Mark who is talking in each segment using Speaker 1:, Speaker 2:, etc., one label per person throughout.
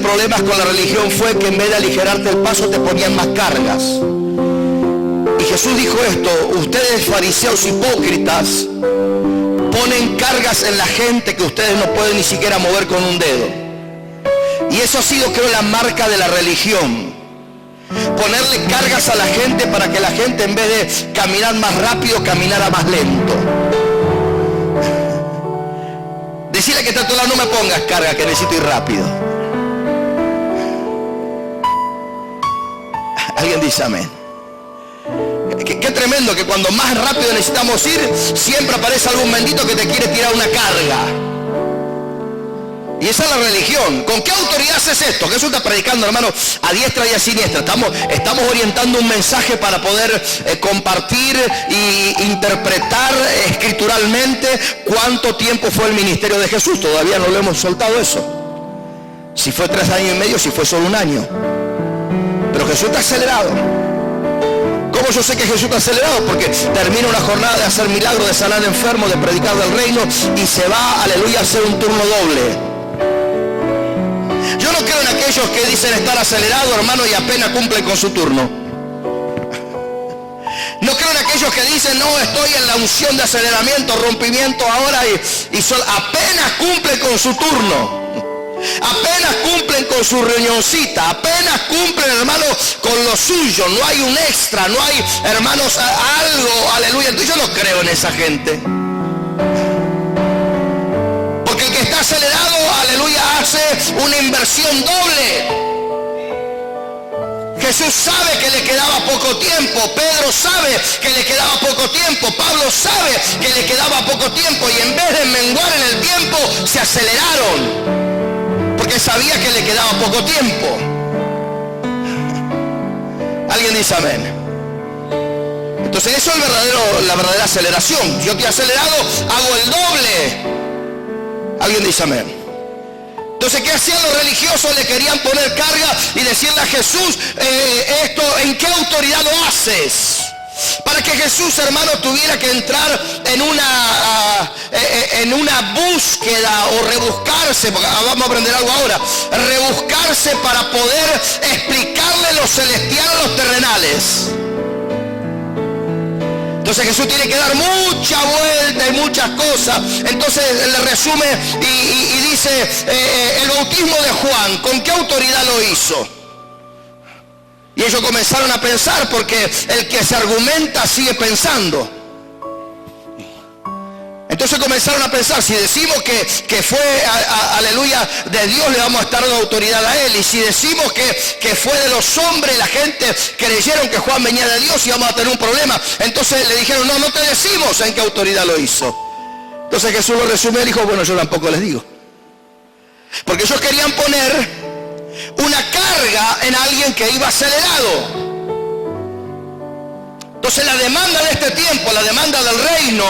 Speaker 1: problemas con la religión fue que en vez de aligerarte el paso te ponían más cargas. Y Jesús dijo esto: ustedes fariseos hipócritas ponen cargas en la gente que ustedes no pueden ni siquiera mover con un dedo. Y eso ha sido, creo, la marca de la religión: ponerle cargas a la gente para que la gente, en vez de caminar más rápido, caminara más lento. Decirle que está a tu lado: no me pongas carga, que necesito ir rápido. Alguien dice amén. Qué tremendo que cuando más rápido necesitamos ir, siempre aparece algún bendito que te quiere tirar una carga. Y esa es la religión. ¿Con qué autoridad haces esto? Jesús está predicando, hermano, a diestra y a siniestra. Estamos orientando un mensaje para poder compartir e interpretar escrituralmente cuánto tiempo fue el ministerio de Jesús. Todavía no lo hemos soltado eso. Si fue 3 años y medio, si fue solo 1 año. Pero Jesús está acelerado. ¿Cómo yo sé que Jesús está acelerado? Porque termina una jornada de hacer milagros, de sanar enfermos, de predicar del reino, y se va, aleluya, a hacer un turno doble. Yo no creo en aquellos que dicen estar acelerados, hermano, y apenas cumplen con su turno. No creo en aquellos que dicen: no, estoy en la unción de aceleramiento, rompimiento ahora, y apenas cumplen con su turno. Apenas cumplen con su reunioncita, apenas cumplen, hermanos, con lo suyo. No hay un extra, no hay, hermanos, algo, aleluya. Entonces yo no creo en esa gente. Porque el que está acelerado, aleluya, hace una inversión doble. Jesús sabe que le quedaba poco tiempo. Pedro sabe que le quedaba poco tiempo. Pablo sabe que le quedaba poco tiempo. Y en vez de menguar en el tiempo, se aceleraron. Porque sabía que le quedaba poco tiempo. Alguien dice amén. Entonces eso es la verdadera aceleración. Yo estoy acelerado, hago el doble. Alguien dice amén. Entonces, ¿qué hacían los religiosos? Le querían poner carga y decirle a Jesús: esto, ¿en qué autoridad lo haces? Para que Jesús, hermano, tuviera que entrar en una búsqueda o rebuscarse, porque vamos a aprender algo ahora, rebuscarse para poder explicarle lo celestial a los terrenales. Entonces Jesús tiene que dar mucha vuelta y muchas cosas. Entonces le resume y dice: el bautismo de Juan, ¿con qué autoridad lo hizo? Y ellos comenzaron a pensar, porque el que se argumenta sigue pensando. Entonces comenzaron a pensar: si decimos que fue, aleluya, de Dios, le vamos a estar dando autoridad a él. Y si decimos que fue de los hombres, la gente creyeron que Juan venía de Dios y vamos a tener un problema. Entonces le dijeron: no te decimos en qué autoridad lo hizo. Entonces Jesús lo resumió y dijo: bueno, yo tampoco les digo. Porque ellos querían poner una carga en alguien que iba acelerado. Entonces la demanda de este tiempo, la demanda del reino,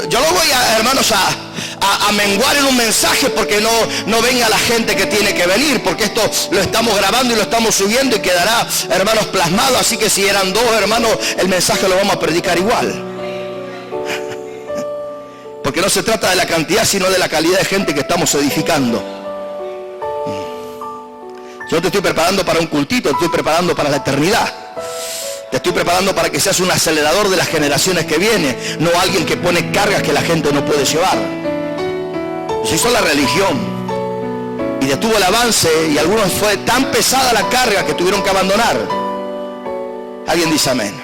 Speaker 1: yo no voy a, hermanos, a menguar en un mensaje porque no venga la gente que tiene que venir, porque esto lo estamos grabando y lo estamos subiendo y quedará, hermanos, plasmado. Así que si eran 2, hermanos, el mensaje lo vamos a predicar igual. Porque no se trata de la cantidad, sino de la calidad de gente que estamos edificando. Yo te estoy preparando para un cultito, te estoy preparando para la eternidad. Te estoy preparando para que seas un acelerador de las generaciones que vienen, no alguien que pone cargas que la gente no puede llevar. Se hizo la religión y detuvo el avance, y algunos fue tan pesada la carga que tuvieron que abandonar. Alguien dice amén.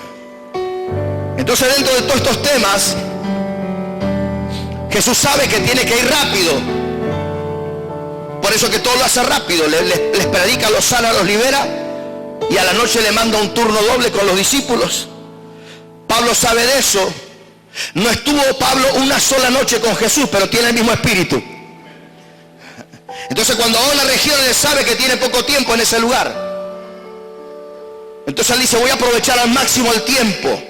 Speaker 1: Entonces, dentro de todos estos temas, Jesús sabe que tiene que ir rápido. Por eso que todo lo hace rápido. Les predica, los sana, los libera, y a la noche le manda un turno doble con los discípulos. Pablo sabe de eso. No estuvo Pablo una sola noche con Jesús, pero tiene el mismo espíritu. Entonces cuando va a una región, él sabe que tiene poco tiempo en ese lugar. Entonces él dice: voy a aprovechar al máximo el tiempo.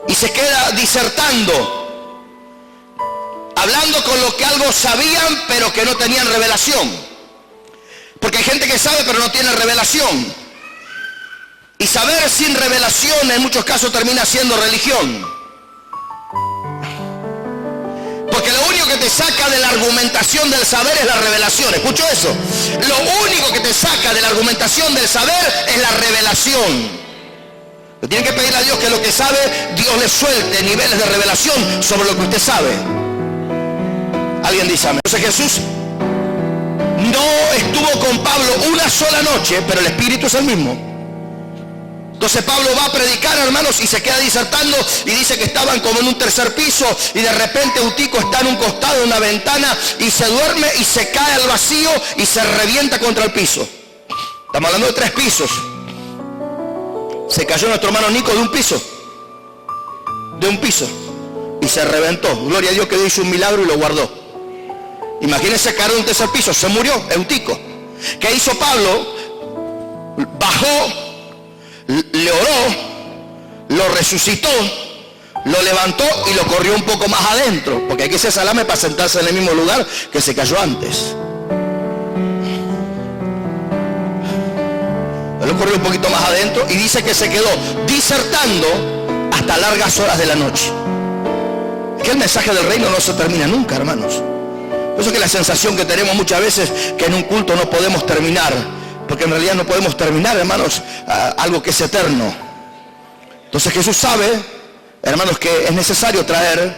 Speaker 1: Y se queda disertando, hablando con lo que algo sabían, pero que no tenían revelación. Porque hay gente que sabe pero no tiene revelación. Y saber sin revelación en muchos casos termina siendo religión. Porque lo único que te saca de la argumentación del saber es la revelación. ¿Escuchó eso? Lo único que te saca de la argumentación del saber es la revelación. Tiene que pedirle a Dios que lo que sabe, Dios le suelte niveles de revelación sobre lo que usted sabe. Alguien dice amén. Entonces Jesús no estuvo con Pablo una sola noche, pero el Espíritu es el mismo. Entonces Pablo va a predicar, hermanos, y se queda disertando y dice que estaban como en un tercer piso y de repente Eutico está en un costado de una ventana y se duerme y se cae al vacío y se revienta contra el piso. Estamos hablando de 3 pisos. Se cayó nuestro hermano Nico de un piso. De un piso. Y se reventó. Gloria a Dios que Dios hizo un milagro y lo guardó. Imagínense caer de un tercer piso. Se murió Eutico. ¿Qué hizo Pablo? Bajó, le oró, lo resucitó, lo levantó y lo corrió un poco más adentro. Porque hay que ser salame para sentarse en el mismo lugar que se cayó antes. Lo corrió un poquito más adentro y dice que se quedó disertando hasta largas horas de la noche. Es que el mensaje del reino no se termina nunca, hermanos. Por eso es que la sensación que tenemos muchas veces que en un culto no podemos terminar, porque en realidad no podemos terminar, hermanos, algo que es eterno. Entonces Jesús sabe, hermanos, que es necesario traer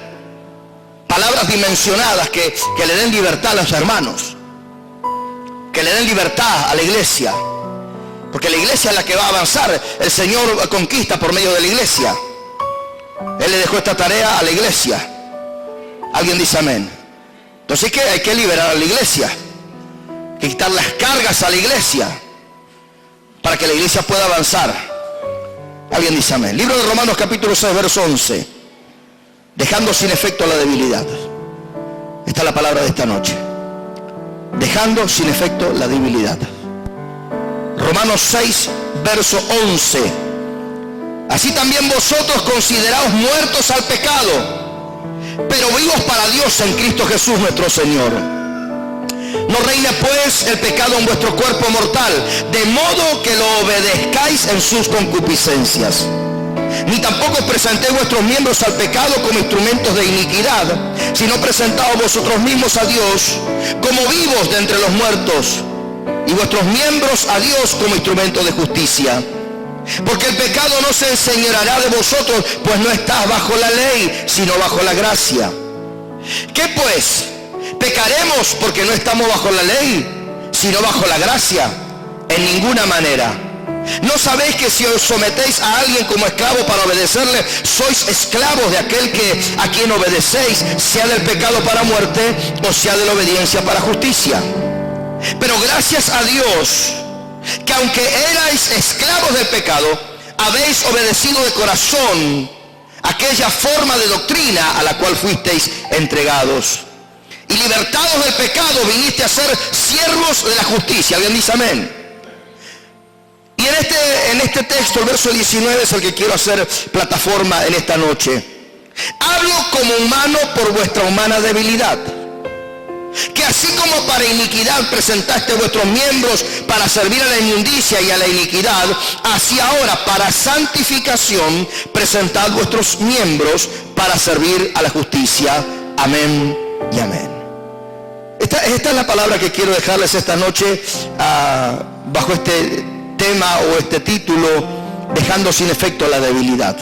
Speaker 1: palabras dimensionadas que le den libertad a los hermanos, que le den libertad a la iglesia. Porque la iglesia es la que va a avanzar. El Señor conquista por medio de la iglesia. Él le dejó esta tarea a la iglesia. Alguien dice amén. Entonces hay que liberar a la iglesia. Hay que quitar las cargas a la iglesia para que la iglesia pueda avanzar. Alguien dice amén. Libro de Romanos capítulo 6, verso 11. Dejando sin efecto la debilidad. Esta es la palabra de esta noche. Dejando sin efecto la debilidad. Romanos 6, verso 11. Así también vosotros consideraos muertos al pecado, pero vivos para Dios en Cristo Jesús nuestro Señor. No reine pues el pecado en vuestro cuerpo mortal, de modo que lo obedezcáis en sus concupiscencias. Ni tampoco presentéis vuestros miembros al pecado como instrumentos de iniquidad, sino presentaos vosotros mismos a Dios como vivos de entre los muertos, y vuestros miembros a Dios como instrumento de justicia. Porque el pecado no se enseñoreará de vosotros, pues no estás bajo la ley, sino bajo la gracia. ¿Qué pues? ¿Pecaremos porque no estamos bajo la ley, sino bajo la gracia? En ninguna manera. ¿No sabéis que si os sometéis a alguien como esclavo para obedecerle, sois esclavos de aquel a quien obedecéis, sea del pecado para muerte o sea de la obediencia para justicia? Pero gracias a Dios, que aunque erais esclavos del pecado, habéis obedecido de corazón aquella forma de doctrina a la cual fuisteis entregados. Y libertados del pecado, viniste a ser siervos de la justicia. ¿Alguien dice amén? Y en este texto, el verso 19 es el que quiero hacer plataforma en esta noche. Hablo como humano por vuestra humana debilidad. Que así como para iniquidad presentaste vuestros miembros para servir a la inmundicia y a la iniquidad, así ahora para santificación presentad vuestros miembros para servir a la justicia. Amén y amén. Esta es la palabra que quiero dejarles esta noche bajo este tema o este título, dejando sin efecto la debilidad.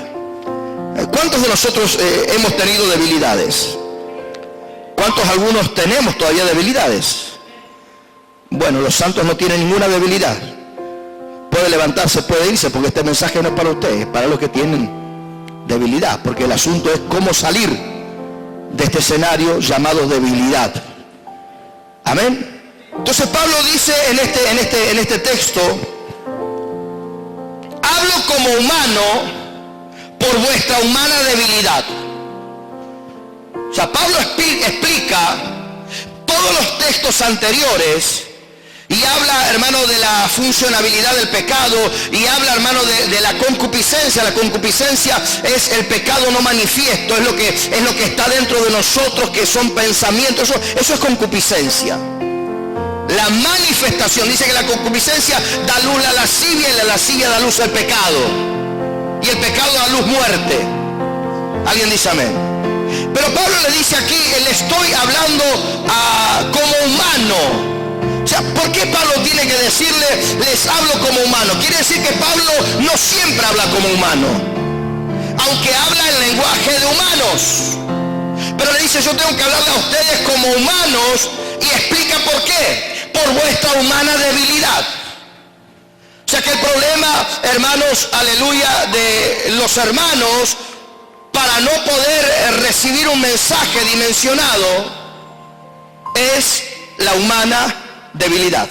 Speaker 1: ¿Cuántos de nosotros hemos tenido debilidades? ¿Cuántos algunos tenemos todavía debilidades? Bueno, los santos no tienen ninguna debilidad. Puede levantarse, puede irse, porque este mensaje no es para ustedes, es para los que tienen debilidad, porque el asunto es cómo salir de este escenario llamado debilidad. Amén. Entonces Pablo dice en este texto: hablo como humano por vuestra humana debilidad. O sea, Pablo explica todos los textos anteriores y habla, hermano, de la funcionabilidad del pecado y habla, hermano, de la concupiscencia. La concupiscencia es el pecado no manifiesto, es lo que está dentro de nosotros, que son pensamientos. Eso es concupiscencia. La manifestación, dice que la concupiscencia da luz a la lascivia y la lascivia da luz al pecado. Y el pecado da luz muerte. ¿Alguien dice amén? Pero Pablo le dice aquí, le estoy hablando como humano. O sea, ¿por qué Pablo tiene que decirle, les hablo como humano? Quiere decir que Pablo no siempre habla como humano, aunque habla el lenguaje de humanos. Pero le dice, yo tengo que hablarle a ustedes como humanos, y explica por qué. Por vuestra humana debilidad. O sea que el problema, hermanos, aleluya, de los hermanos, para no poder recibir un mensaje dimensionado, es la humana debilidad.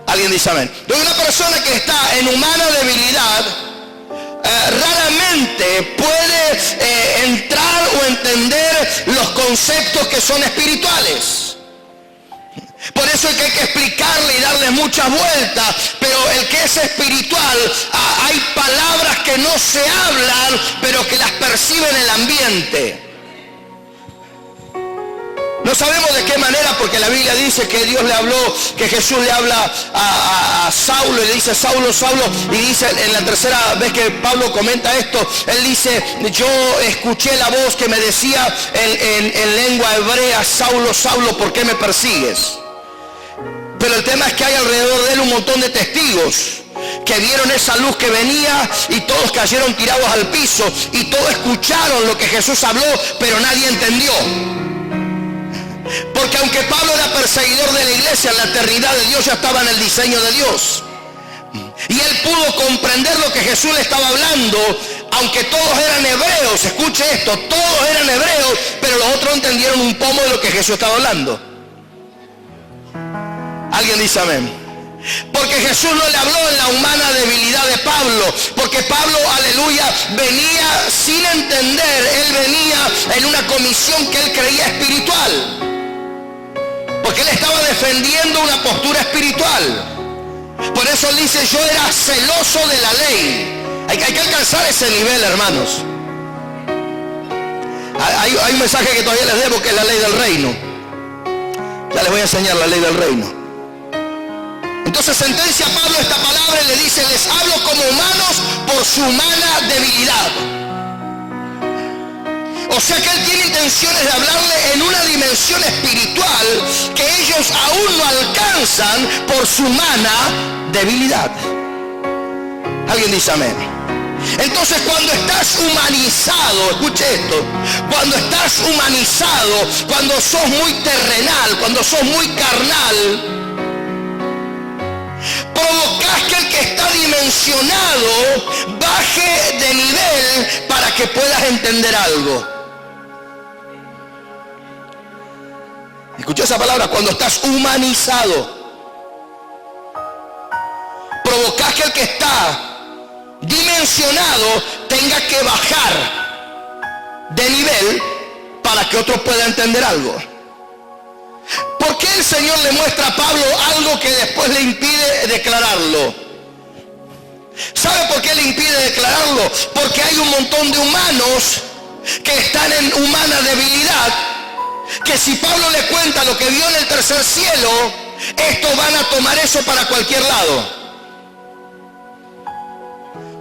Speaker 1: ¿Alguien dice amén? Entonces, una persona que está en humana debilidad raramente puede entrar o entender los conceptos que son espirituales. Por eso es que hay que explicarle y darle muchas vueltas. Pero el que es espiritual, hay palabras que no se hablan, pero que las percibe en el ambiente. No sabemos de qué manera, porque la Biblia dice que Dios le habló, que Jesús le habla a Saulo y le dice, Saulo, Saulo, y dice en la tercera vez que Pablo comenta esto, él dice, yo escuché la voz que me decía en lengua hebrea, Saulo, Saulo, ¿por qué me persigues? Pero el tema es que hay alrededor de él un montón de testigos que vieron esa luz que venía, y todos cayeron tirados al piso, y todos escucharon lo que Jesús habló, pero nadie entendió. Porque aunque Pablo era perseguidor de la iglesia, en la eternidad de Dios ya estaba en el diseño de Dios. Y él pudo comprender lo que Jesús le estaba hablando, aunque todos eran hebreos. Escuche esto, todos eran hebreos, pero los otros entendieron un pomo de lo que Jesús estaba hablando. ¿Alguien dice amén? Porque Jesús no le habló en la humana debilidad de Pablo, porque Pablo, aleluya, venía sin entender. Él venía en una comisión que él creía espiritual, porque él estaba defendiendo una postura espiritual. Por eso él dice, yo era celoso de la ley. Hay que alcanzar ese nivel, hermanos. Hay un mensaje que todavía les debo, que es la ley del reino. Ya les voy a enseñar la ley del reino. Entonces sentencia a Pablo esta palabra y le dice, les hablo como humanos por su humana debilidad. O sea que él tiene intenciones de hablarle en una dimensión espiritual que ellos aún no alcanzan por su humana debilidad. ¿Alguien dice amén? Entonces cuando estás humanizado, escuche esto, cuando estás humanizado, cuando sos muy terrenal, cuando sos muy carnal, provocas que el que está dimensionado baje de nivel para que puedas entender algo. Escucha esa palabra, cuando estás humanizado, provocas que el que está dimensionado tenga que bajar de nivel para que otro pueda entender algo. ¿Por qué el Señor le muestra a Pablo algo que después le impide declararlo? ¿Sabe por qué le impide declararlo? Porque hay un montón de humanos que están en humana debilidad, que si Pablo le cuenta lo que vio en el tercer cielo, estos van a tomar eso para cualquier lado.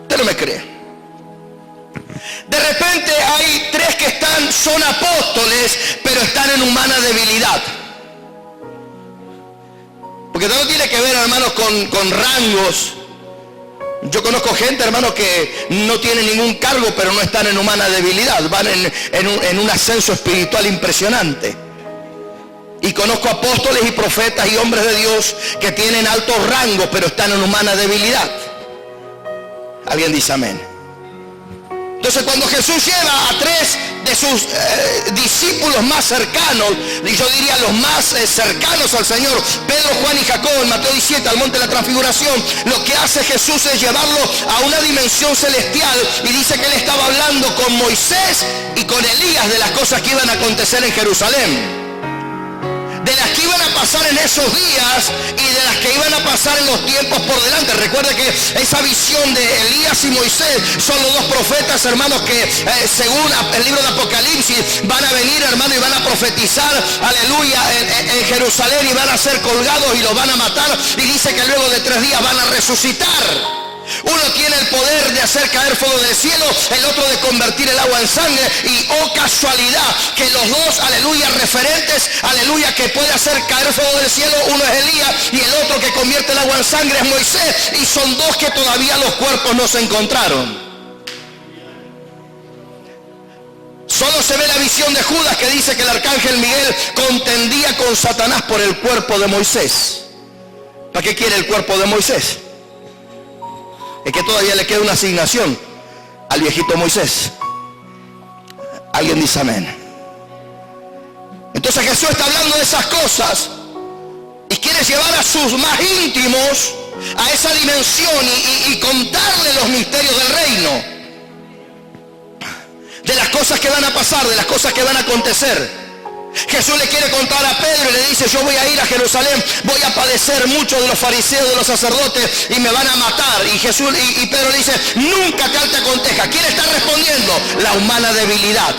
Speaker 1: Usted no me cree. De repente hay 3 que son apóstoles, pero están en humana debilidad. Porque todo tiene que ver, hermanos, con rangos. Yo conozco gente, hermanos, que no tienen ningún cargo, pero no están en humana debilidad. Van en un ascenso espiritual impresionante. Y conozco apóstoles y profetas y hombres de Dios que tienen altos rangos, pero están en humana debilidad. ¿Alguien dice amén? Entonces cuando Jesús lleva a 3 de sus discípulos más cercanos, y yo diría los más cercanos al Señor, Pedro, Juan y Jacobo, en Mateo 17, al monte de la transfiguración, lo que hace Jesús es llevarlo a una dimensión celestial, y dice que él estaba hablando con Moisés y con Elías de las cosas que iban a acontecer en Jerusalén, de las que iban a pasar en esos días y de las que iban a pasar en los tiempos por delante. Recuerda que esa visión de Elías y Moisés son los 2 profetas, hermanos, que según el libro de Apocalipsis van a venir, hermanos, y van a profetizar, aleluya, en Jerusalén, y van a ser colgados y los van a matar, y dice que luego de 3 días van a resucitar. Uno tiene el poder de hacer caer fuego del cielo, el otro de convertir el agua en sangre. Y oh casualidad, que los dos, aleluya, referentes, aleluya, que puede hacer caer fuego del cielo, uno es Elías y el otro que convierte el agua en sangre es Moisés. Y son dos que todavía los cuerpos no se encontraron. Solo se ve la visión de Judas, que dice que el arcángel Miguel contendía con Satanás por el cuerpo de Moisés. ¿Para qué quiere el cuerpo de Moisés? Es que todavía le queda una asignación al viejito Moisés. Alguien dice amén. Entonces Jesús está hablando de esas cosas y quiere llevar a sus más íntimos a esa dimensión y contarle los misterios del reino, de las cosas que van a pasar, de las cosas que van a acontecer. Jesús le quiere contar a Pedro y le dice: yo voy a ir a Jerusalén, voy a padecer mucho de los fariseos, de los sacerdotes, y me van a matar. Y Pedro le dice: nunca tal te aconteja. ¿Quién está respondiendo? La humana debilidad.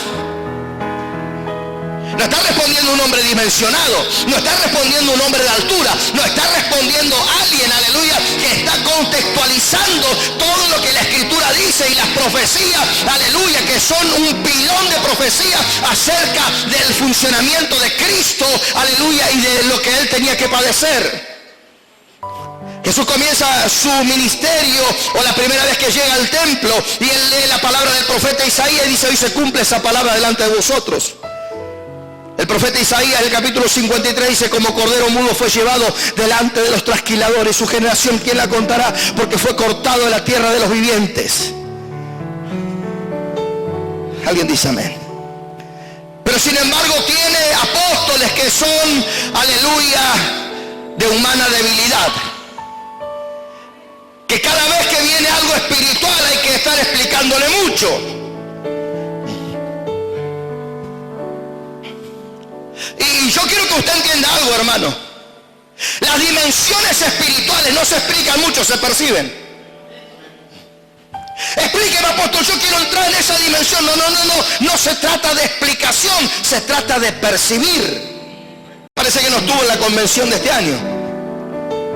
Speaker 1: No está respondiendo un hombre dimensionado, no está respondiendo un hombre de altura, no está respondiendo alguien, aleluya, que está contextualizando todo lo que la Escritura dice y las profecías, aleluya, que son un pilón de profecías acerca del funcionamiento de Cristo, aleluya, y de lo que Él tenía que padecer. Jesús comienza su ministerio, o la primera vez que llega al templo, y Él lee la palabra del profeta Isaías y dice: hoy se cumple esa palabra delante de vosotros. El profeta Isaías, el capítulo 53, dice: como cordero mudo fue llevado delante de los trasquiladores. Su generación, ¿quién la contará? Porque fue cortado de la tierra de los vivientes. Alguien dice amén. Pero sin embargo tiene apóstoles que son, aleluya, de humana debilidad. Que cada vez que viene algo espiritual hay que estar explicándole mucho. Y yo quiero que usted entienda algo, hermano. Las dimensiones espirituales no se explican mucho, se perciben. Explíqueme, apóstol, yo quiero entrar en esa dimensión. No se trata de explicación, se trata de percibir. Parece que no estuvo en la convención de este año,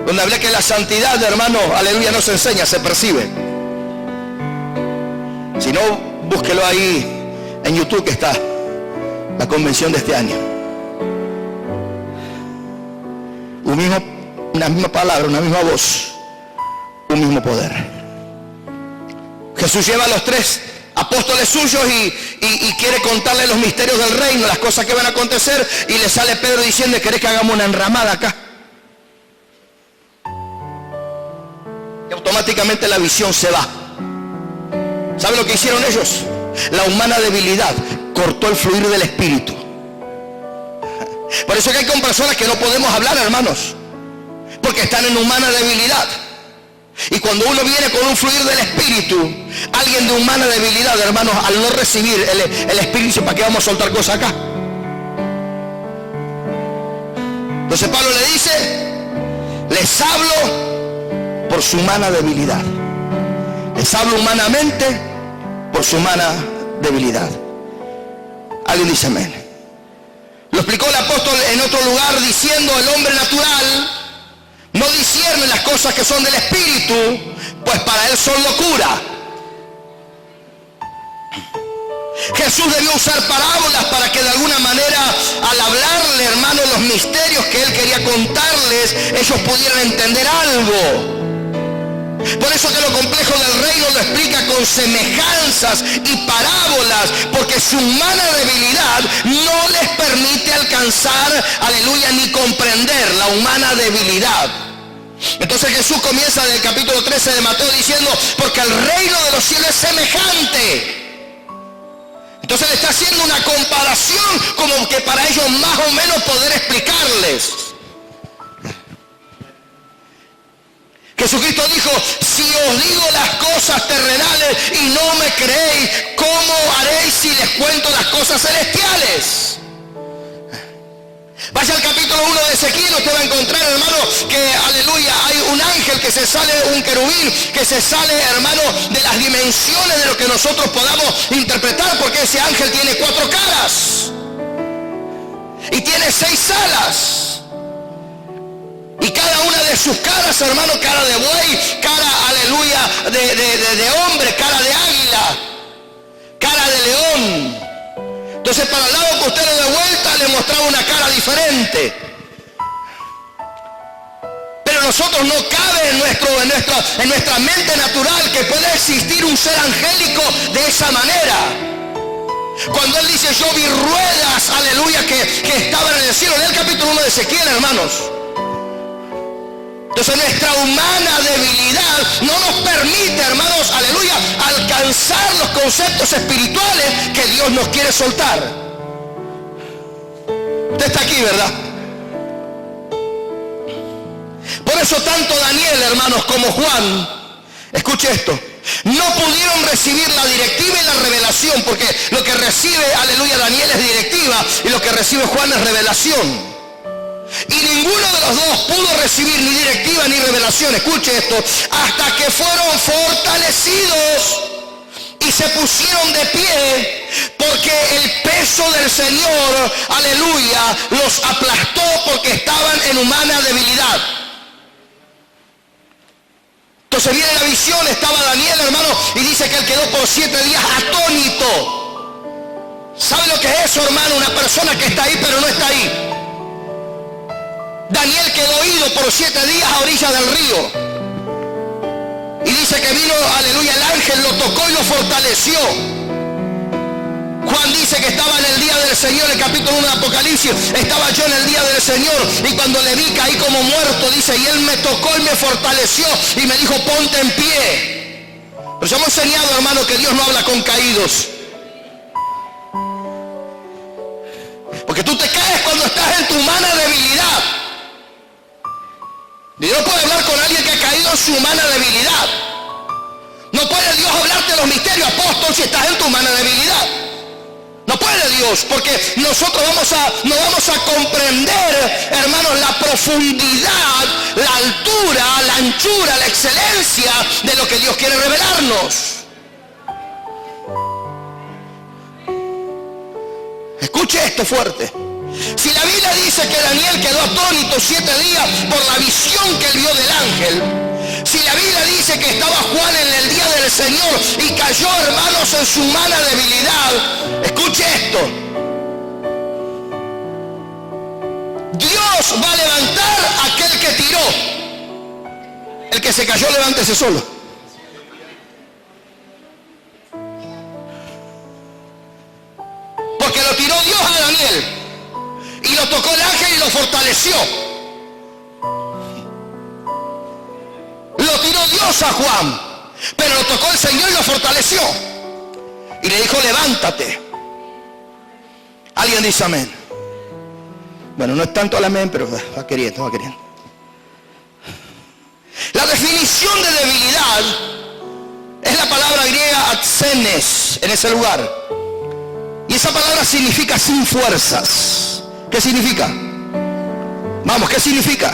Speaker 1: donde hablé que la santidad, hermano, aleluya, no se enseña, se percibe. Si no, búsquelo ahí en YouTube, que está la convención de este año. Una misma palabra, una misma voz, un mismo poder. Jesús lleva a los tres apóstoles suyos y quiere contarle los misterios del reino, las cosas que van a acontecer, y le sale Pedro diciendo: ¿querés que hagamos una enramada acá? Y automáticamente la visión se va. ¿Sabe lo que hicieron ellos? La humana debilidad cortó el fluir del espíritu. Por eso es que hay con personas que no podemos hablar, hermanos, porque están en humana debilidad. Y cuando uno viene con un fluir del espíritu, alguien de humana debilidad, hermanos, al no recibir el espíritu, dice: ¿para qué vamos a soltar cosas acá? Entonces Pablo le dice: les hablo por su humana debilidad. Les hablo humanamente por su humana debilidad. Alguien dice amén. Lo explicó el apóstol en otro lugar diciendo: el hombre natural no discierne las cosas que son del espíritu, pues para él son locura. Jesús debió usar parábolas para que de alguna manera, al hablarle, hermano, los misterios que él quería contarles, ellos pudieran entender algo. Por eso que lo complejo del reino lo explica con semejanzas y parábolas, porque su humana debilidad no les permite alcanzar, aleluya, ni comprender la humana debilidad. Entonces Jesús comienza del capítulo 13 de Mateo diciendo: porque el reino de los cielos es semejante. Entonces le está haciendo una comparación como que para ellos más o menos poder explicarles. Jesucristo dijo: si os digo las cosas terrenales y no me creéis, ¿cómo haréis si les cuento las cosas celestiales? Vaya al capítulo 1 de Ezequiel, usted va a encontrar, hermano, que, aleluya, hay un ángel que se sale, un querubín, que se sale, hermano, de las dimensiones de lo que nosotros podamos interpretar, porque ese ángel tiene 4 caras y tiene 6 alas. Y cada una de de sus caras, hermano, cara de buey, cara, aleluya, de hombre, cara de águila, cara de león. Entonces, para el lado que usted le dé vuelta, le mostraba una cara diferente. Pero nosotros no cabe en nuestra mente natural que pueda existir un ser angélico de esa manera. Cuando él dice, yo vi ruedas, aleluya, que estaban en el cielo. Lea el capítulo 1 de Ezequiel, hermanos. Entonces nuestra humana debilidad no nos permite, hermanos, aleluya, alcanzar los conceptos espirituales que Dios nos quiere soltar. Usted está aquí, ¿verdad? Por eso tanto Daniel, hermanos, como Juan, escuche esto, no pudieron recibir la directiva y la revelación, porque lo que recibe, aleluya, Daniel es directiva y lo que recibe Juan es revelación. Y ninguno de los dos pudo recibir ni directiva ni revelación, escuche esto, hasta que fueron fortalecidos y se pusieron de pie, porque el peso del Señor, aleluya, los aplastó porque estaban en humana debilidad. Entonces viene la visión, estaba Daniel, hermano, y dice que él quedó por 7 días atónito. ¿Sabe lo que es eso, hermano? Una persona que está ahí pero no está ahí. Daniel quedó ido por 7 días a orillas del río. Y dice que vino, aleluya, el ángel lo tocó y lo fortaleció. Juan dice que estaba en el día del Señor, el capítulo 1 de Apocalipsis, estaba yo en el día del Señor y cuando le vi caí como muerto, dice, y él me tocó y me fortaleció y me dijo, ponte en pie. Pero ya hemos enseñado, hermano, que Dios no habla con caídos. Porque tú te caes cuando estás en tu humana debilidad. Dios no puede hablar con alguien que ha caído en su humana debilidad. No puede Dios hablarte de los misterios, apóstol, si estás en tu humana debilidad. No puede Dios, porque nosotros no vamos a comprender, hermanos, la profundidad, la altura, la anchura, la excelencia de lo que Dios quiere revelarnos. Escuche esto fuerte. Si la Biblia dice que Daniel quedó atónito 7 días por la visión que él vio del ángel, si la Biblia dice que estaba Juan en el día del Señor y cayó, hermanos, en su humana debilidad, escuche esto. Dios va a levantar a aquel que tiró. El que se cayó, levántese solo. Porque lo tiró Dios a Daniel. Y lo tocó el ángel y lo fortaleció. Lo tiró Dios a Juan, pero lo tocó el Señor y lo fortaleció. Y le dijo, levántate. Alguien dice amén. Bueno, no es tanto el amén, pero va queriendo, va queriendo. La definición de debilidad es la palabra griega atsenes en ese lugar. Y esa palabra significa sin fuerzas. ¿Qué significa? Vamos, ¿qué significa?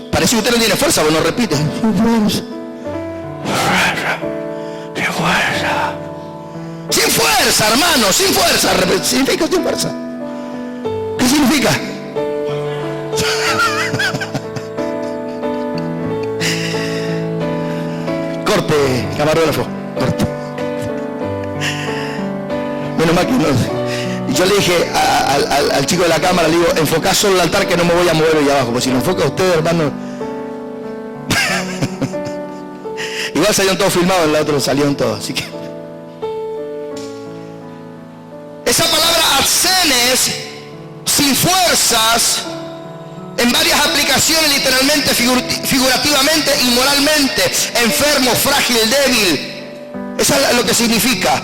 Speaker 1: Parece que usted no tiene fuerza, bueno, repite. Sin fuerza. Sin fuerza. Sin fuerza, hermano, sin fuerza. Significa sin fuerza. ¿Qué significa? Corte, camarógrafo, corte. Menos mal que no. Y yo le dije al chico de la cámara, le digo, enfocá solo el altar que no me voy a mover ahí abajo, porque si lo enfoca usted, hermano. Igual salieron todos filmados, en la otra salieron todos, así que. Esa palabra atsenes, sin fuerzas, en varias aplicaciones, literalmente, figurativamente y moralmente, enfermo, frágil, débil. Eso es lo que significa.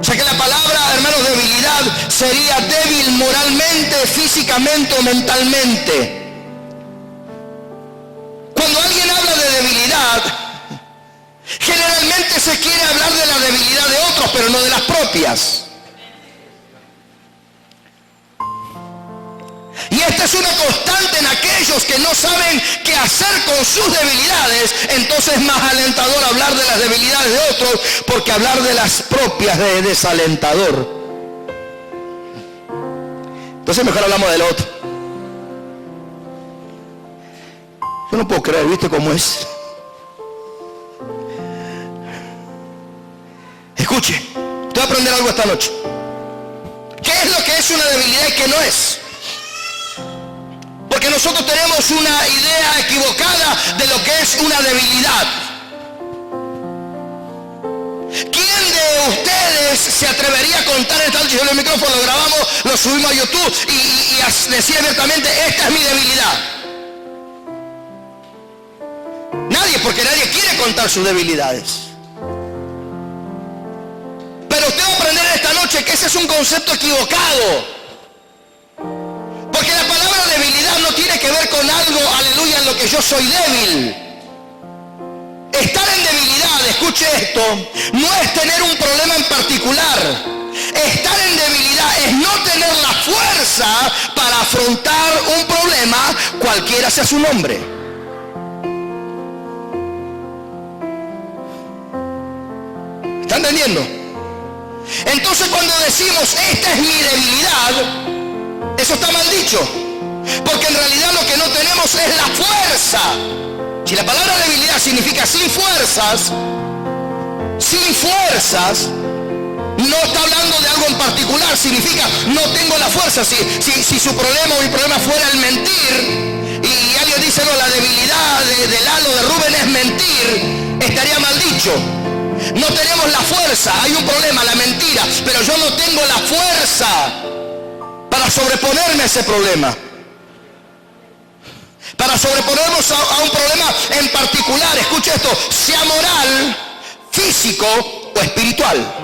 Speaker 1: O sea que la palabra, hermanos, debilidad sería débil moralmente, físicamente o mentalmente. Cuando alguien habla de debilidad, generalmente se quiere hablar de la debilidad de otros, pero no de las propias. Y esta es una constante en aquellos que no saben qué hacer con sus debilidades. Entonces es más alentador hablar de las debilidades de otros, porque hablar de las propias es desalentador. Entonces mejor hablamos del otro. Yo no puedo creer, ¿viste cómo es? Escuche, te voy a aprender algo esta noche. ¿Qué es lo que es una debilidad y qué no es? Porque nosotros tenemos una idea equivocada de lo que es una debilidad. ¿Quién de ustedes se atrevería a contar esta noche? Yo en el micrófono lo grabamos, lo subimos a YouTube y a decir abiertamente, esta es mi debilidad. Nadie, porque nadie quiere contar sus debilidades. Pero usted va a aprender esta noche que ese es un concepto equivocado. Porque la palabra debilidad no tiene que ver con algo, aleluya, en lo que yo soy débil. Estar en debilidad, escuche esto, no es tener un problema en particular. Estar en debilidad es no tener la fuerza para afrontar un problema, cualquiera sea su nombre. ¿Está entendiendo? Entonces cuando decimos, esta es mi debilidad, eso está mal dicho. Porque en realidad lo que no tenemos es la fuerza. Si la palabra debilidad significa sin fuerzas, no está hablando de algo en particular, significa no tengo la fuerza. Si su problema o mi problema fuera el mentir, y alguien dice, no, la debilidad de Lalo, de Rubén es mentir, estaría mal dicho. No tenemos la fuerza, hay un problema, la mentira, pero yo no tengo la fuerza para sobreponerme a ese problema. Para sobreponernos a un problema en particular, escuche esto, sea moral, físico o espiritual.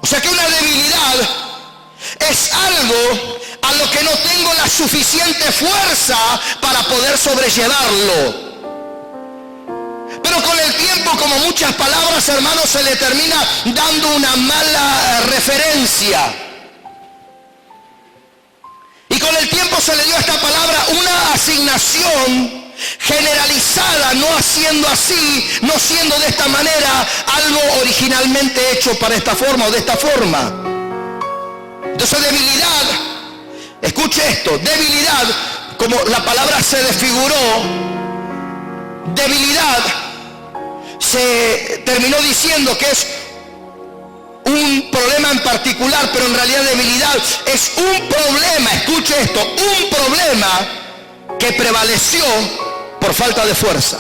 Speaker 1: O sea que una debilidad es algo a lo que no tengo la suficiente fuerza para poder sobrellevarlo. Pero con el tiempo, como muchas palabras, hermanos, se le termina dando una mala referencia. Y con el tiempo se le dio a esta palabra una asignación generalizada, no haciendo así, no siendo de esta manera algo originalmente hecho para esta forma o de esta forma. Entonces debilidad, escuche esto, debilidad, como la palabra se desfiguró, debilidad se terminó diciendo que es un problema en particular, pero en realidad debilidad es un problema, escuche esto, un problema que prevaleció por falta de fuerza.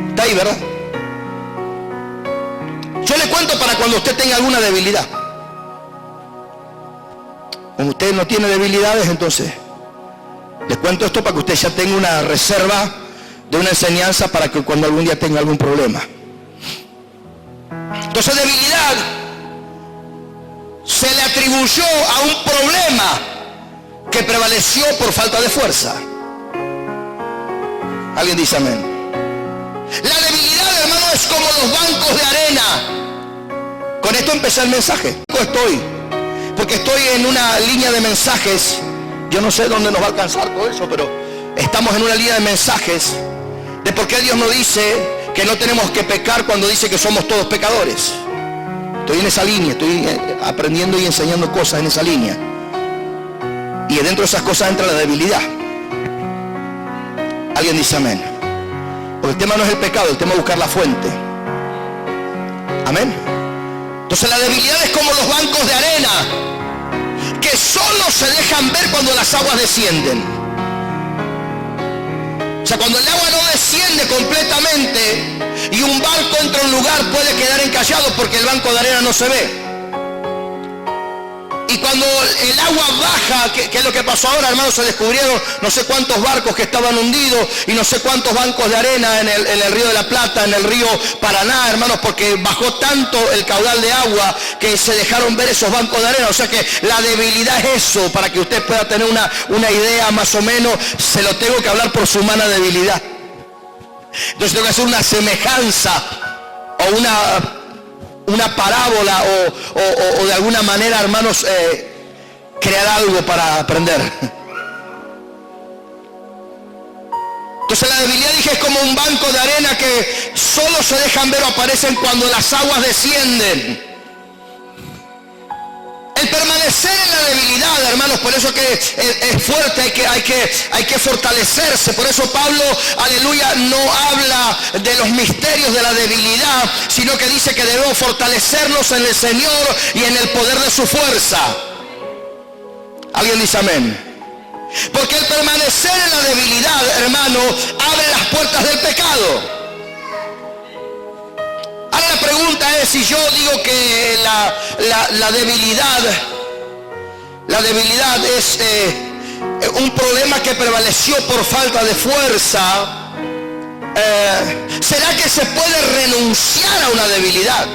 Speaker 1: Está ahí, ¿verdad? Yo le cuento para cuando usted tenga alguna debilidad. Como usted no tiene debilidades, entonces les cuento esto para que usted ya tenga una reserva de una enseñanza para que cuando algún día tenga algún problema. Entonces debilidad se le atribuyó a un problema que prevaleció por falta de fuerza. ¿Alguien dice amén? La debilidad, hermano, es como los bancos de arena. Con esto empecé el mensaje. Porque estoy en una línea de mensajes. Yo no sé dónde nos va a alcanzar todo eso, pero estamos en una línea de mensajes de por qué Dios nos dice que no tenemos que pecar cuando dice que somos todos pecadores. Estoy en esa línea, estoy aprendiendo y enseñando cosas en esa línea. Y dentro de esas cosas entra la debilidad. Alguien dice amén. Porque el tema no es el pecado, el tema es buscar la fuente. Amén. Entonces la debilidad es como los bancos de arena que solo se dejan ver cuando las aguas descienden. O sea, cuando el agua no desciende completamente y un barco entra a un lugar, puede quedar encallado porque el banco de arena no se ve. Y cuando el agua baja, que es lo que pasó ahora, hermanos, se descubrieron no sé cuántos barcos que estaban hundidos y no sé cuántos bancos de arena en el río de la Plata, en el río Paraná, hermanos, porque bajó tanto el caudal de agua que se dejaron ver esos bancos de arena. O sea que la debilidad es eso, para que usted pueda tener una idea más o menos, se lo tengo que hablar por su humana debilidad. Entonces tengo que hacer una semejanza o una parábola o de alguna manera, hermanos, crear algo para aprender. Entonces la debilidad, dije, es como un banco de arena que solo se dejan ver o aparecen cuando las aguas descienden. El permanecer hermanos, por eso que es fuerte, hay que fortalecerse. Por eso Pablo, aleluya, no habla de los misterios de la debilidad, sino que dice que debemos fortalecernos en el Señor y en el poder de su fuerza. ¿Alguien dice amén? Porque el permanecer en la debilidad, hermano, abre las puertas del pecado. Ahora la pregunta es, si yo digo que la debilidad es un problema que prevaleció por falta de fuerza, ¿será que se puede renunciar a una debilidad?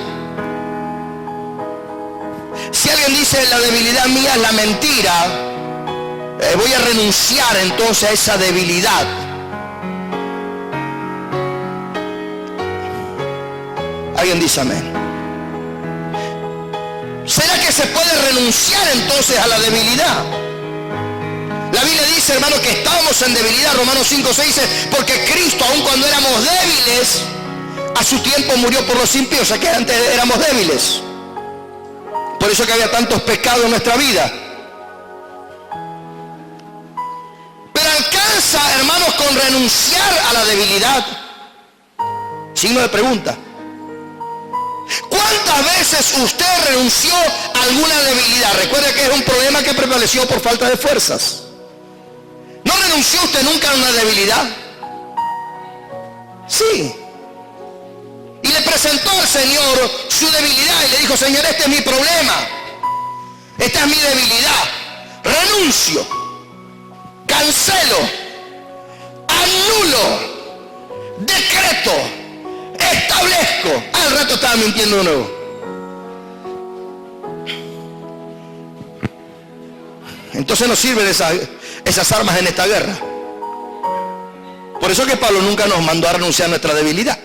Speaker 1: Si alguien dice la debilidad mía es la mentira, voy a renunciar entonces a esa debilidad. Alguien dice amén. ¿Será que se puede renunciar entonces a la debilidad? La Biblia dice, hermano, que estábamos en debilidad. Romanos 5:6 dice, porque Cristo, aun cuando éramos débiles, a su tiempo murió por los impíos. O sea que antes éramos débiles. Por eso que había tantos pecados en nuestra vida. Pero alcanza, hermanos, con renunciar a la debilidad. Signo de pregunta. ¿Cuántas veces usted renunció a alguna debilidad? Recuerde que es un problema que prevaleció por falta de fuerzas. ¿No renunció usted nunca a una debilidad? Sí. Y le presentó al Señor su debilidad y le dijo, Señor, este es mi problema. Esta es mi debilidad. Renuncio. Cancelo. Anulo. Decreto. Establezco. Al rato estaba mintiendo de nuevo. Entonces no sirven esas armas en esta guerra. Por eso que Pablo nunca nos mandó a renunciar a nuestra debilidad.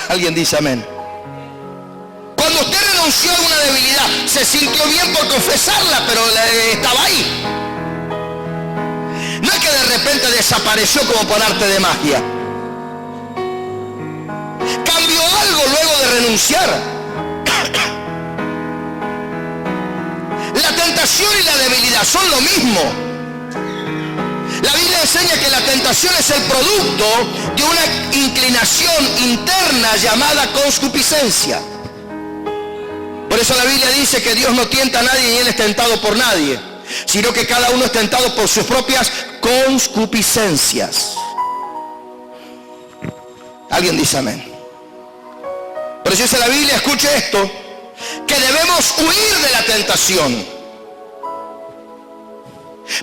Speaker 1: Alguien dice amén. Cuando usted renunció a una debilidad, se sintió bien por confesarla, pero estaba ahí. No es que de repente desapareció como por arte de magia. Cambió algo luego de renunciar. La tentación y la debilidad son lo mismo. La Biblia enseña que la tentación es el producto de una inclinación interna llamada concupiscencia. Por eso la Biblia dice que Dios no tienta a nadie y Él es tentado por nadie, sino que cada uno es tentado por sus propias concupiscencias. Alguien dice amén. Por eso dice la Biblia, escuche esto, que debemos huir de la tentación.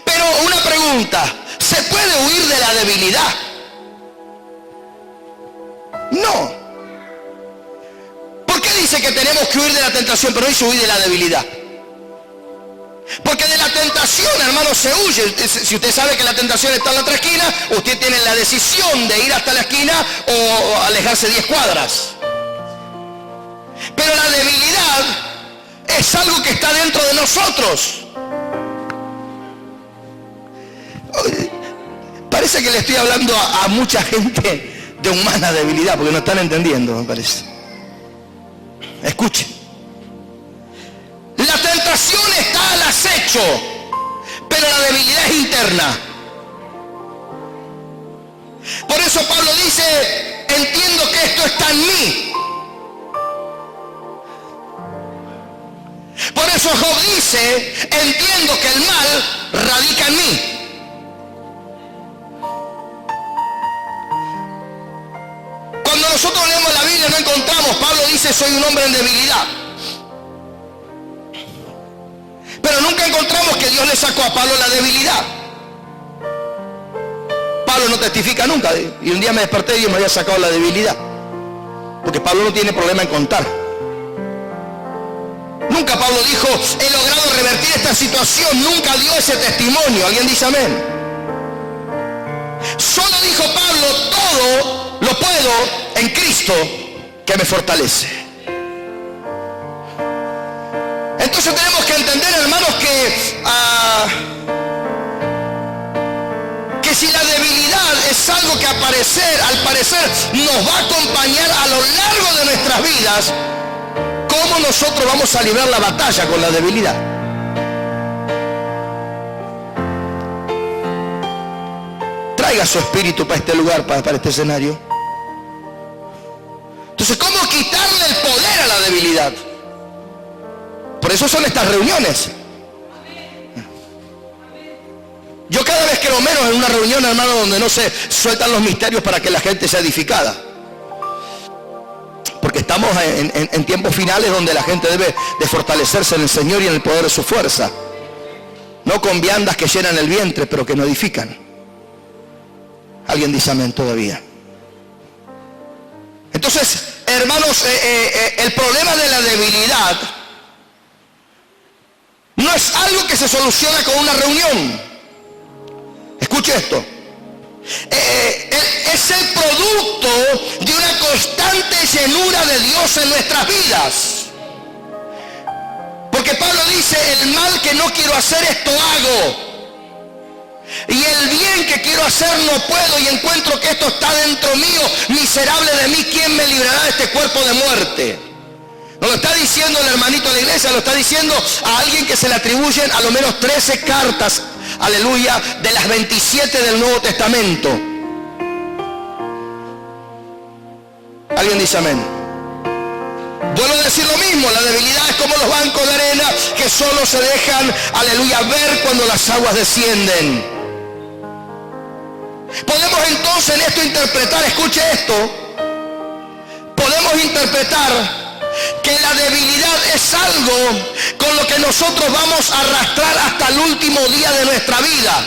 Speaker 1: Pero una pregunta, ¿se puede huir de la debilidad? No. ¿Por qué dice que tenemos que huir de la tentación, pero no dice huir de la debilidad? Porque de la tentación, hermano, se huye. Si usted sabe que la tentación está en la otra esquina, usted tiene la decisión de ir hasta la esquina o alejarse 10 cuadras. Pero la debilidad es algo que está dentro de nosotros. Parece que le estoy hablando a mucha gente de humana debilidad, porque no están entendiendo, me parece. Escuchen. La tentación está al acecho, pero la debilidad es interna. Por eso Pablo dice, entiendo que esto está en mí. Por eso Job dice, entiendo que el mal radica en mí. Cuando nosotros leemos la Biblia no encontramos, Pablo dice, soy un hombre en debilidad. Pero nunca encontramos que Dios le sacó a Pablo la debilidad. Pablo no testifica nunca. Y un día me desperté y Dios me había sacado la debilidad. Porque Pablo no tiene problema en contar. Nunca Pablo dijo, he logrado revertir esta situación. Nunca dio ese testimonio. ¿Alguien dice amén? Solo dijo Pablo, todo lo puedo en Cristo que me fortalece. Entonces tenemos que entender, hermanos, que si la debilidad es algo que al parecer nos va a acompañar a lo largo de nuestras vidas, ¿cómo nosotros vamos a librar la batalla con la debilidad. Traiga su espíritu para este lugar, para este escenario. Entonces, ¿cómo quitarle el poder a la debilidad? Por eso son estas reuniones. Yo cada vez creo menos en una reunión, hermano, donde no se sueltan los misterios para que la gente sea edificada. Porque estamos en tiempos finales donde la gente debe de fortalecerse en el Señor y en el poder de su fuerza. No con viandas que llenan el vientre, pero que no edifican. Alguien dice amén todavía. Entonces, hermanos, el problema de la debilidad no es algo que se soluciona con una reunión. Escuche esto. Es el producto de una constante llenura de Dios en nuestras vidas. Porque Pablo dice, el mal que no quiero hacer, esto hago. Y el bien que quiero hacer no puedo, y encuentro que esto está dentro mío. Miserable de mí, ¿quién me librará de este cuerpo de muerte? No lo está diciendo el hermanito de la iglesia, lo está diciendo a alguien que se le atribuyen a lo menos 13 cartas, aleluya, de las 27 del Nuevo Testamento. Alguien dice amén. Vuelvo a decir lo mismo, la debilidad es como los bancos de arena que solo se dejan, aleluya, ver cuando las aguas descienden. Podemos entonces en esto interpretar, escuche esto, podemos interpretar que la debilidad es algo con lo que nosotros vamos a arrastrar hasta el último día de nuestra vida.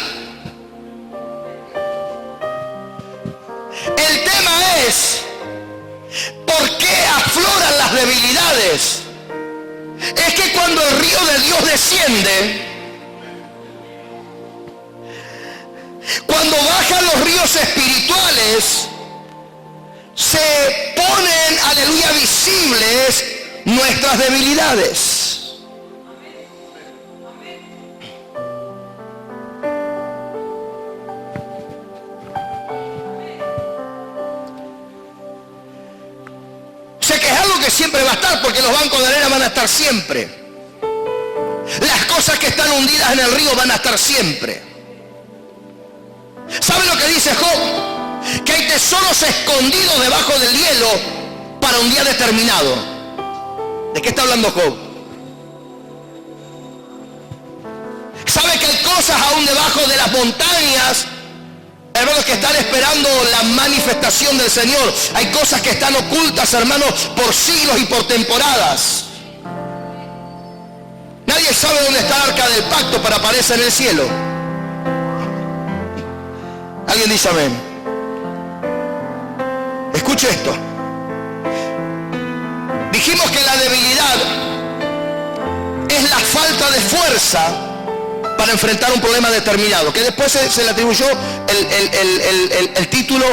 Speaker 1: El tema es, ¿por qué afloran las debilidades? Es que cuando el río de Dios desciende, cuando bajan los ríos espirituales, se ponen, aleluya, visibles nuestras debilidades. Sé que es algo que siempre va a estar, porque los bancos de arena van a estar siempre. Las cosas que están hundidas en el río van a estar siempre. ¿Sabe lo que dice Job? Que hay tesoros escondidos debajo del hielo para un día determinado. ¿De qué está hablando Job? ¿Sabe que hay cosas aún debajo de las montañas, hermanos, que están esperando la manifestación del Señor? Hay cosas que están ocultas, hermanos, por siglos y por temporadas. Nadie sabe dónde está el arca del pacto, pero aparece en el cielo. Alguien dice amén. Escuche esto. Dijimos que la debilidad es la falta de fuerza para enfrentar un problema determinado, que después se le atribuyó el título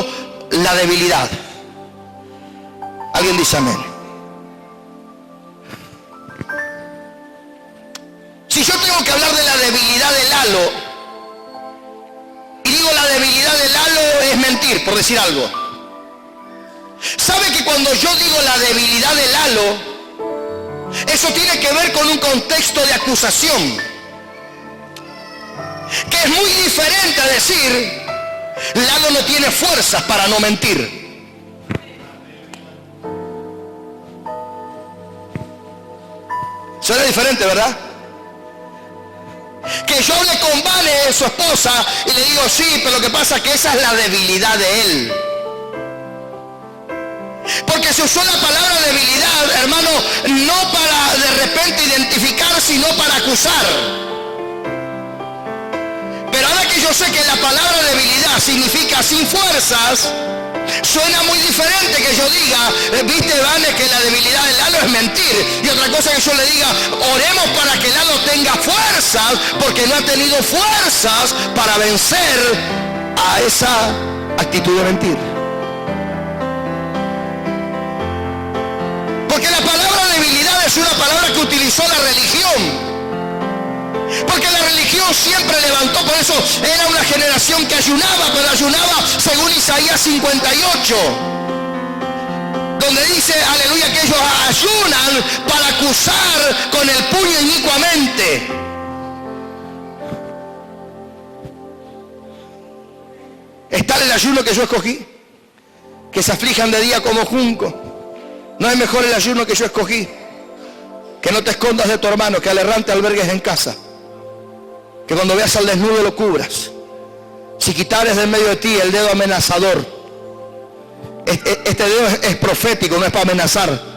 Speaker 1: la debilidad. Alguien dice amén. Si yo tengo que hablar de la debilidad de Lalo, y digo la debilidad de Lalo es mentir, por decir algo. ¿Sabe que cuando yo digo la debilidad de Lalo, eso tiene que ver con un contexto de acusación? Que es muy diferente a decir, Lalo no tiene fuerzas para no mentir. Suena diferente, ¿verdad? Que yo hable con Vane, su esposa, y le digo, sí, pero lo que pasa es que esa es la debilidad de él. Porque se usó la palabra debilidad, hermano, no para de repente identificar, sino para acusar. Pero ahora que yo sé que la palabra debilidad significa sin fuerzas, suena muy diferente que yo diga, viste, Vane, que la debilidad de Lalo es mentir. Y otra cosa que yo le diga, oremos para que Lalo tenga fuerzas, porque no ha tenido fuerzas para vencer a esa actitud de mentir. Porque la palabra debilidad es una palabra que utilizó la religión. Porque la religión siempre levantó, por eso era una generación que ayunaba, pero ayunaba según Isaías 58, donde dice, aleluya, que ellos ayunan para acusar con el puño inicuamente. ¿Es tal el ayuno que yo escogí? Que se aflijan de día como junco. ¿No es mejor el ayuno que yo escogí? Que no te escondas de tu hermano, que al errante albergues en casa. Que cuando veas al desnudo lo cubras. Si quitares del medio de ti el dedo amenazador. Este dedo es profético, no es para amenazar.